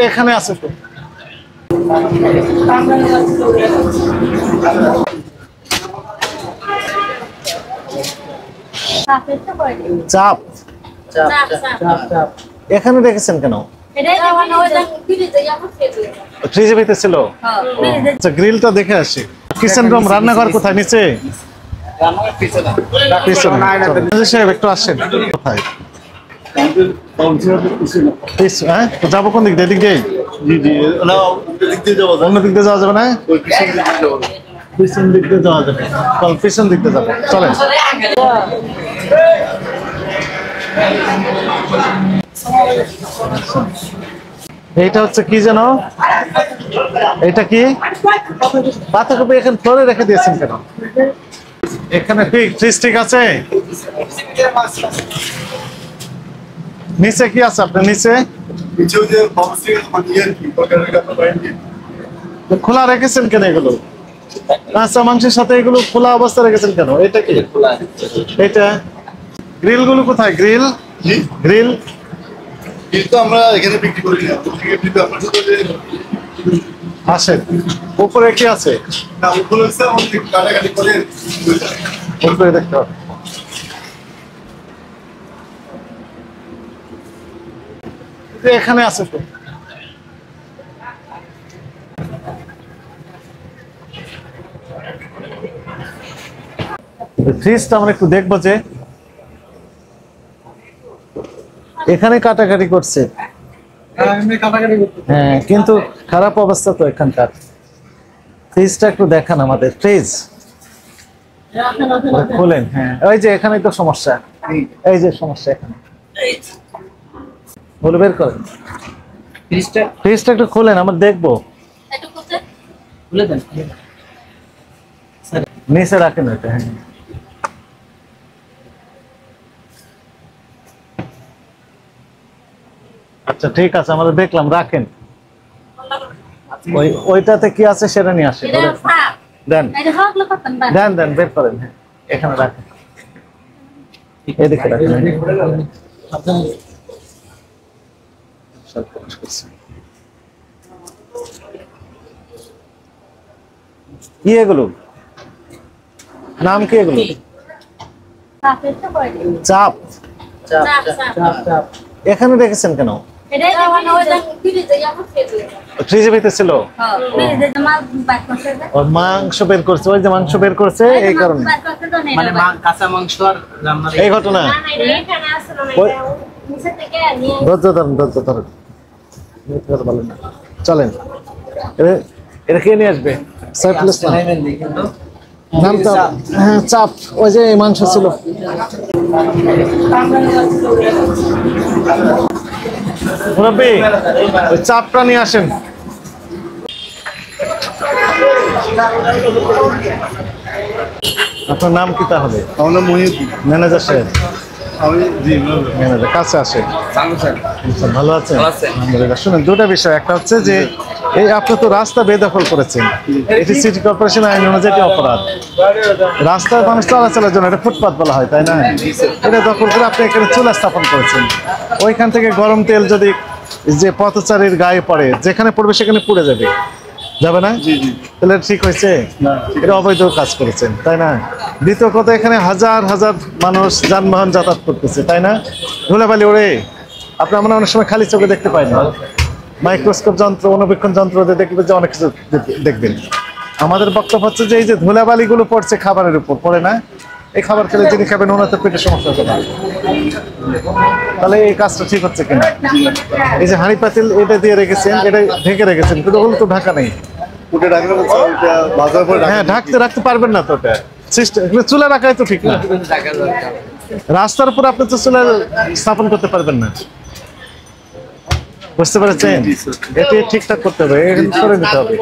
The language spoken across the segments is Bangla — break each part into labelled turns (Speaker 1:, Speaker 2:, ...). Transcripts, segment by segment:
Speaker 1: এখানে আছে তো চাপ এখানে রেখেছেন কেন? ফ্রিজে ভিতরে ছিল। আচ্ছা গ্রিলটা দেখে আসি। কিচেন রুম, রান্নাঘর কোথায়? নিচে সাহেব একটু আসেন। কোথায় যাবো? কোন দিক দিয়ে? এদিক দিয়ে? অন্য দিক দিয়ে যাওয়া যাবে না? পিছন দিক দিয়ে যাওয়া যাবে। পিছন দিক দিয়ে যাবে, চলেন। এইটা হচ্ছে কি যেন? এটা কি পাতাকপি? এখানে ফ্লোরে রেখে দিয়েছেন কেন? এখানে ফ্রিজ ঠিক আছে? নিচে কি আছে আপনার? নিচে খোলা রেখেছেন কেন এগুলো? কাঁচা মাংসের সাথে এগুলো খোলা অবস্থা রেখেছেন কেন? এটা কি? এটা গ্রিল গুলো কোথায়? গ্রিল গ্রিল
Speaker 2: আমরা এখানে বিক্রি করি না।
Speaker 1: আসেন। উপরে কি আছে?
Speaker 2: না, উপরে হচ্ছে আমাদের কাটাকাটি করে
Speaker 1: উপরে দেখতে হবে। এখানে আছে তো। ফ্রিজটা আমরা একটু দেখবো যে এখানে কাটাকাটি করছে। হ্যাঁ, কিন্তু খারাপ অবস্থা তো এখানকার। ফ্রিজটা একটু দেখান আমাদের। ফ্রিজ খোলেন। হ্যাঁ, ওই যে এখানে তো সমস্যা। এই যে সমস্যা এখানে, বলে বের করেন। ফ্রিজটা একটু খোলেন, আমরা দেখবো। নিচে রাখেন ওইটা। হ্যাঁ, আচ্ছা ঠিক আছে, আমরা দেখলাম। রাখেন। ওইটাতে কি আছে সেটা নিয়ে আসেন। দেন দেন দেন, বের করেন। হ্যাঁ, এখানে রাখেন। এদিকে রাখেন। কি এগুলো? নাম কি এগুলো? চাপ। এখানে রেখেছেন কেন? ফ্রিজের ভিতরে ছিল। মাংস বের করছে, ওই যে মাংস বের করছে এই কারণে।
Speaker 3: মানে কাঁচা মাংস আর রান্না
Speaker 1: এই ঘটনা। চলেন, এটা কে নিয়ে আসবে? হ্যাঁ, চাপ। ওই যে মাংস ছিল। মুরব্বি, ওই চাপটা নিয়ে আসেন। আপনার নাম কি তাহলে?
Speaker 2: আমার নাম মহিউদ্দিন।
Speaker 1: ম্যানেজার সাহেব?
Speaker 2: আমি জি
Speaker 1: ম্যানেজার কাছে আসে। ভালো আছেন? আলহামদুলিল্লাহ। শুনেন, দুটা বিষয়। একটা হচ্ছে যে এই আপনি তো রাস্তা বেদখল করেছেন। এটি সিটি কর্পোরেশন আইন অনুযায়ী অপরাধ। রাস্তায় মানুষ চলাচলের জন্য এটা ফুটপাত বলা হয়, তাই না? এটা দখল করে আপনি এখানে চুলা স্থাপন করেছেন। ওইখান থেকে গরম তেল যদি যে পথচারীর গায়ে পড়ে, যেখানে পড়বে সেখানে পুড়ে যাবে, যাবে না? তাহলে ঠিক হয়েছে? এটা অবৈধ কাজ করেছেন, তাই না? দ্বিতীয় কথা, এখানে হাজার হাজার মানুষ যানবাহন যাতায়াত করতেছে, তাই না? ধুলাবালি ওড়ে আপনি আমরা অনেক সময় খালি চোখে দেখতে পাই না। মাইক্রোস্কোপ যন্ত্র, অনুবীক্ষণ যন্ত্র দিয়ে দেখবে যে অনেক কিছু দেখবেন। আমাদের বক্তব্য হচ্ছে যে এই যে ধুলাবালিগুলো পড়ছে খাবারের উপর, পড়ে না? এই খাবার খেলে যিনি খাবেন ওনার তো পেটের সমস্যা হবে না। তাহলে এই কাজটা ঠিক হচ্ছে কিনা? এই যে হাঁড়ি পাতিল এটা দিয়ে রেখেছেন, এটা ঢেকে রেখেছেন, কিন্তু ওগুলো তো ঢাকা নেই। হ্যাঁ, ঢাকতে রাখতে পারবেন না তো। ওটা সিস্টেম, চুলা রাখাই তো ঠিক না। রাস্তার উপর আপনি তো চুলা স্থাপন করতে পারবেন না। বুঝতে পেরেছেন? এটি ঠিকঠাক করতে হবে, করে নিতে হবে।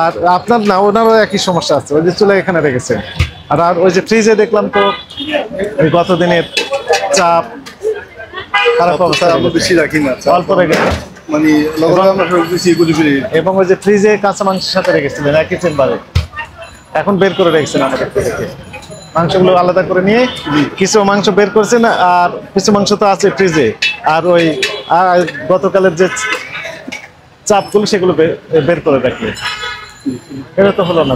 Speaker 1: আর আপনার না, ওনারও একই সমস্যা আছে। ওই যে চুলা এখানে রেখেছেন। আর ওই যে ফ্রিজে দেখলাম তো ওই গত দিনের চাপ, খারাপ অবস্থা।
Speaker 2: বেশি রাখি না,
Speaker 1: অল্প রেখেছেন
Speaker 2: মানে
Speaker 1: এবং ওই যে ফ্রিজে কাঁচা মাংসের সাথে রেখেছিলেন একই চেম্বারে, এখন বের করে রেখেছেন আমাদের থেকে। মাংসগুলো আলাদা করে নিয়ে কিছু মাংস বের করছেন, আর কিছু মাংস তো আছে ফ্রিজে। আর ওই আর গতকালের যে চাপগুলো সেগুলো বের করে রাখলে, এটা তো হলো না।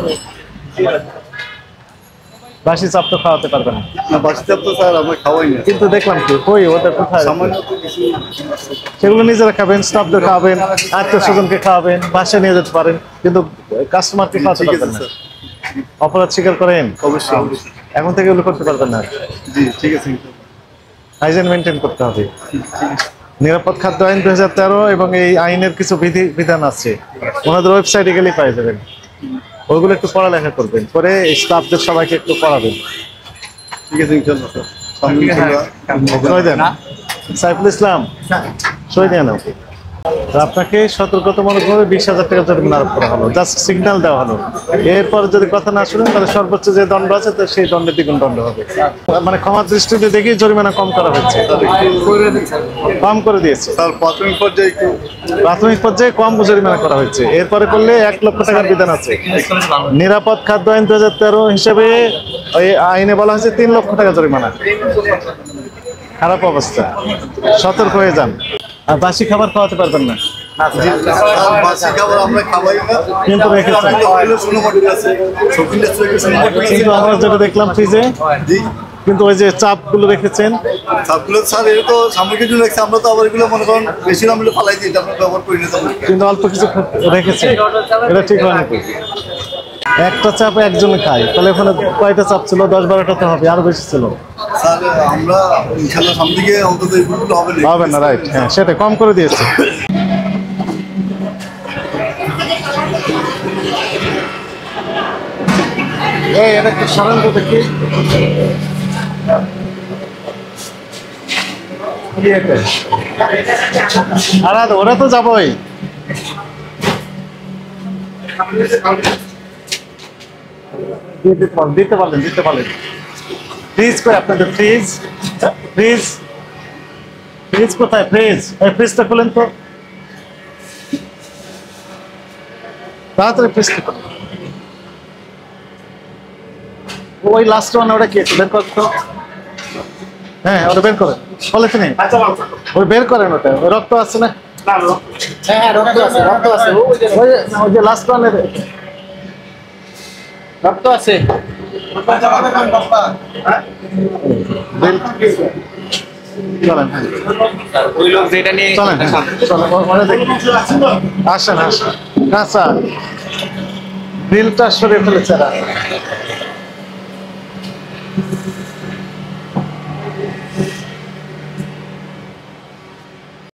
Speaker 1: বাসি চাপ তো খাওয়াতে পারবে না।
Speaker 2: না বাসি চাপ তো স্যার আমরা খাওয়াই না।
Speaker 1: কিন্তু দেখলাম কি কই ওদের কোথায়,
Speaker 2: সামান্য তো কিছু
Speaker 1: সেগুলো নিজেরা খাবেন, স্টাফদের খাওয়াবেন, আত্মীয় স্বজনকে খাওয়াবেন, বাসায় নিয়ে যেতে পারেন, কিন্তু কাস্টমারকে খাওয়াতে
Speaker 2: ঠিক
Speaker 1: পারবেন
Speaker 2: আছে
Speaker 1: না।
Speaker 2: স্যার,
Speaker 1: অপরাধ স্বীকার করেন?
Speaker 2: অবশ্যই অবশ্যই।
Speaker 1: এখন থেকে এগুলো করতে পারবেন না।
Speaker 2: জি ঠিক আছে।
Speaker 1: হাইজেন মেনটেন করতে হবে। নিরাপদ খাদ্য আইন 2013 এবং এই আইনের কিছু বিধান আছে, ওনাদের ওয়েবসাইটে গেলেই পাই যাবেন। ওইগুলো একটু পড়ালেখা করবেন, করে স্টাফদের সবাইকে একটু পড়াবেন।
Speaker 2: ঠিক আছে ইনশাআল্লাহ স্যার। সামনে ইনশাআল্লাহ।
Speaker 1: সই দেন সাইফুল ইসলাম, সই দেন। আপনাকে সতর্কতামূলক ভাবে 20,000 টাকা জরিমানা আরোপ করা হলো, জাস্ট সিগন্যাল দেওয়া হলো। এরপর যদি কথা না শুনেন তাহলে সর্বোচ্চ যে দণ্ড আছে তো সেই দণ্ডের দ্বিগুণ দণ্ড হবে। মানে ক্ষমার দৃষ্টিতে দেখি জরিমানা কম করা হয়েছে, কম করে দিয়েছে।
Speaker 2: স্যার প্রাথমিক পর্যায়ে একটু
Speaker 1: প্রাথমিক পর্যায়ে কম জরিমানা করা হয়েছে, এরপরে করলে 1 লক্ষ টাকার বিধান আছে। নিরাপদ খাদ্য আইন 2013 হিসেবে ওই আইনে বলা হয়েছে 3 লক্ষ টাকা জরিমানা। খারাপ অবস্থা, সতর্ক হয়ে যান। আর বাসি খাবার খাওয়াতে পারবেন না,
Speaker 2: স্যার বাসি খাবার আমরা খাওয়াই না।
Speaker 1: কিন্তু রেখেছেন। কিন্তু আমরা যেটা দেখলাম ফ্রিজে,
Speaker 2: জি
Speaker 1: কিন্তু ওই যে চাপগুলো রেখেছেন,
Speaker 2: সবগুলো স্যার এটা তো সামগ্রীর জন্য রাখছি, আমরা তো আবার এগুলো মনে করেন বেশি দাম হলে ফালাই দিই, আমরা ব্যবহার করি না তেমন।
Speaker 1: কিন্তু অল্প কিছু রেখেছেন, এটা ঠিক হয় নাকি? একটা চাপ একজনে খায়, তাহলে ওখানে কয়টা চাপ ছিল? 10-12টা তো হবে, আরো বেশি ছিল।
Speaker 2: স্যার আমরা ইনশাআল্লাহ সামনে দিকে অন্তত এগুলো হবে না।
Speaker 1: হবে না, রাইট, হ্যাঁ সেটা কম করে দিয়েছে। এই এটা একটু সরান তো দেখি। আর ওরা তো যাবই। দিতে পারলেন। ফ্রিজ কই আপনাদের? ফ্রিজ কোথায়? এই ফ্রিজটা খুলেন তো তাড়াতাড়ি, ফ্রিজটা খুলেন। ওই লাস্ট ওয়ান, ওটা কি একটু বের করেন তো। হ্যাঁ ওটা বের করেন, পলিথিন নেই, ওই বের করেন। ওটা ওই রক্ত আছে না?
Speaker 3: হ্যাঁ রক্ত আছে
Speaker 1: ওই যে লাস্ট ওয়ানের
Speaker 3: রক্ত আছে।
Speaker 1: চলেন,
Speaker 3: ওই লোক যেটা নিয়ে
Speaker 1: চলেন, আসেন কাঁচা বিলটা সরিয়ে ফেলেছে।